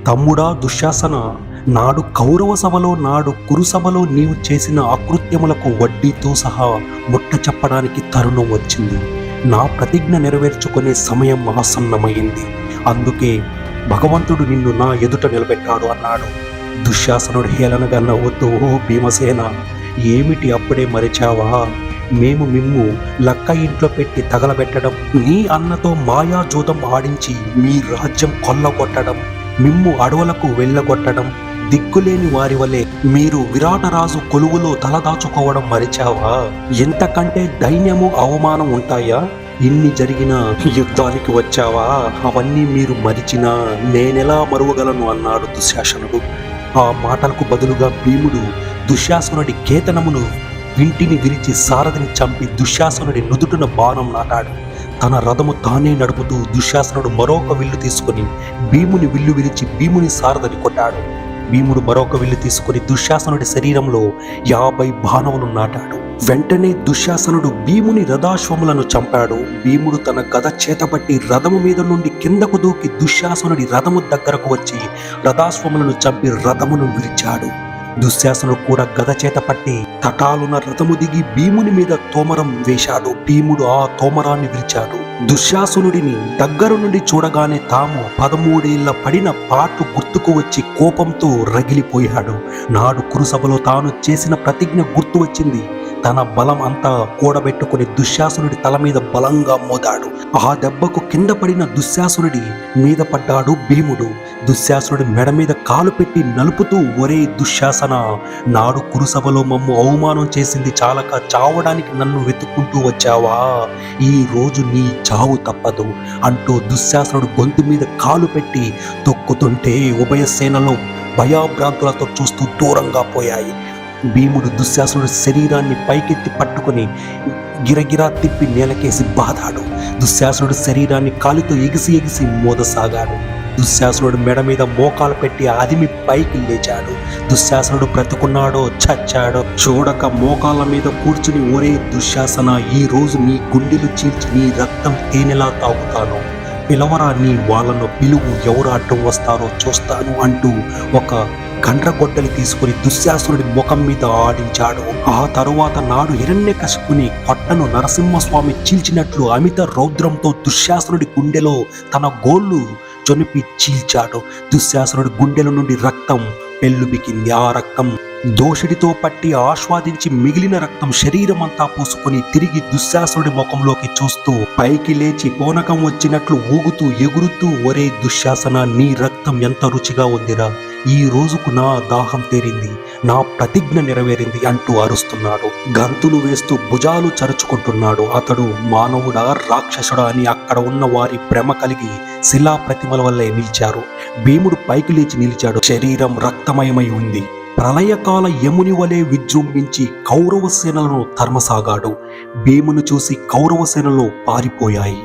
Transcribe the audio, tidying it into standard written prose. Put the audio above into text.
తమ్ముడా దుశ్శాసన, నాడు కౌరవ సభలో నాడు కురుసభలో నీవు చేసిన అకృత్యములకు వడ్డీతో సహా ముట్ట చెప్పడానికి తరుణం వచ్చింది. నా ప్రతిజ్ఞ నెరవేర్చుకునే సమయం ఆసన్నమైంది. అందుకే భగవంతుడు నిన్ను నా ఎదుట నిలబెట్టాడు అన్నాడు. దుశ్శాసనుడు హేళనగా నవ్వుతూ, ఓ భీమసేన, ఏమిటి అప్పుడే మరిచావా? మేము మిమ్ము లక్క ఇంట్లో పెట్టి తగలబెట్టడం, నీ అన్నతో మాయాజూదం ఆడించి మీ రాజ్యం కొల్లగొట్టడం, మిమ్ము అడవులకు వెళ్ళగొట్టడం, దిక్కులేని వారి వలె మీరు విరాటరాజు కొలువులో తలదాచుకోవడం మరిచావా? ఎంతకంటే దైన్యము అవమానం ఉంటాయా? ఇన్ని జరిగిన యుద్ధానికి వచ్చావా? అవన్నీ మీరు మరిచినా నేనెలా మరువగలను అన్నాడు దుశ్శాసనుడు. ఆ మాటలకు బదులుగా భీముడు దుశ్శాసనుడి కేతనమును వింటిని విరిచి సారథిని చంపి దుశ్శాసనుడి నుదుటిన బాణం నాటాడు. తన రథము తానే నడుపుతూ దుశ్శాసనుడు మరొక విల్లు తీసుకుని భీముని విల్లు విరిచి భీముని సారథిని కొట్టాడు. భీముడు మరొక విల్లు తీసుకుని దుశ్శాసనుడి శరీరంలో 50 బాణములు నాటాడు. వెంటనే దుశ్శాసనుడు భీముని రథాశ్వములను చంపాడు. భీముడు తన గద చేతపట్టి రథము మీద నుండి కిందకు దూకి దుశ్శాసనుడి రథము దగ్గరకు వచ్చి రథాశ్వములను చంపి రథమును విరిచాడు. దుశ్శాసనుడు కూడా గద చేత పట్టి తటాలున రథము దిగి భీముని మీద తోమరం వేశాడు. భీముడు ఆ తోమరాన్ని విరిచాడు. దుశ్శాసనుడిని దగ్గర నుండి చూడగానే తాము 13 ఏళ్ల పడిన పాటు గుర్తుకు వచ్చి కోపంతో రగిలిపోయాడు. నాడు కురుసభలో తాను చేసిన ప్రతిజ్ఞ గుర్తు వచ్చింది. తన బలం అంతా కూడబెట్టుకుని దుశ్శాసనుడి తల మీద బలంగా మోదాడు. ఆ దెబ్బకు కింద పడిన దుశ్శాసనుడి మీద పడ్డాడు భీముడు. దుశ్శాసనుడి మెడ మీద కాలు పెట్టి నలుపుతూ, ఒరే దుశ్శాసన, నాడు కురుసభలో మమ్ము అవమానం చేసింది చాలక చావడానికి నన్ను వెతుక్కుంటూ వచ్చావా? ఈ రోజు నీ చావు తప్పదు అంటూ దుశ్శాసనుడు గొంతు మీద కాలు పెట్టి తొక్కుతుంటే ఉభయ సేనలో భయాభ్రాంతులతో చూస్తూ దూరంగా పోయాయి. భీముడు దుశ్శాసనుడి శరీరాన్ని పైకెత్తి పట్టుకుని గిరగిరా తిప్పి నేలకేసి బాదాడు. దుశ్శాసనుడి శరీరాన్ని కాలితో ఎగిసి మోదసాగాడు. దుశ్శాసనుడు మెడ మీద మోకాలు పెట్టి అదిమి పైకి లేచాడు. దుశ్శాసనుడు బ్రతుకున్నాడో చచ్చాడో చూడక మోకాళ్ళ మీద కూర్చుని, ఒరే దుశ్శాసన, ఈ రోజు నీ గుండెలు చీల్చి నీ రక్తం తేనెలా తాగుతాను, పిలవరా నీ వాళ్ళను పిలువు, ఎవరు అడ్డం వస్తారో చూస్తాను అంటూ ఒక గండ్రగొడ్డలి తీసుకుని దుశ్శాసనుడి ముఖం మీద ఆడించాడు. ఆ తరువాత నాడు హిరణ్యకశిపుని పొట్టను నరసింహస్వామి చీల్చినట్లు అమిత రౌద్రంతో దుశ్శాసనుడి గుండెలో తన గోళ్ళు చొనిపి చీల్చాడు. దుశ్శాసనుడి గుండెల నుండి రక్తం పెళ్ళుబికింది. ఆ రక్తం దోషుడితో పట్టి ఆస్వాదించి మిగిలిన రక్తం శరీరమంతా పూసుకుని తిరిగి దుశ్శాసనుడి ముఖంలోకి చూస్తూ పైకి లేచి పూనకం వచ్చినట్లు ఊగుతూ ఎగురుతూ, ఒరే దుశ్శాసన, నీ రక్తం ఎంత రుచిగా ఉందిరా, ఈ రోజుకు నా దాహం తీరింది, నా ప్రతిజ్ఞ నెరవేరింది అంటూ అరుస్తున్నాడు. గంతులు వేస్తూ భుజాలు చరుచుకుంటున్నాడు. అతడు మానవుడా రాక్షసుడా అని అక్కడ ఉన్న వారి భ్రమ కలిగి శిలా ప్రతిమల వల్లే నిలిచారు. భీముడు పైకి లేచి నిలిచాడు. శరీరం రక్తమయమై ఉంది. ప్రళయకాల యముని వలె విజృంభించి కౌరవ సేనలను తరమసాగాడు. భీమును చూసి కౌరవ సేనలు పారిపోయాయి.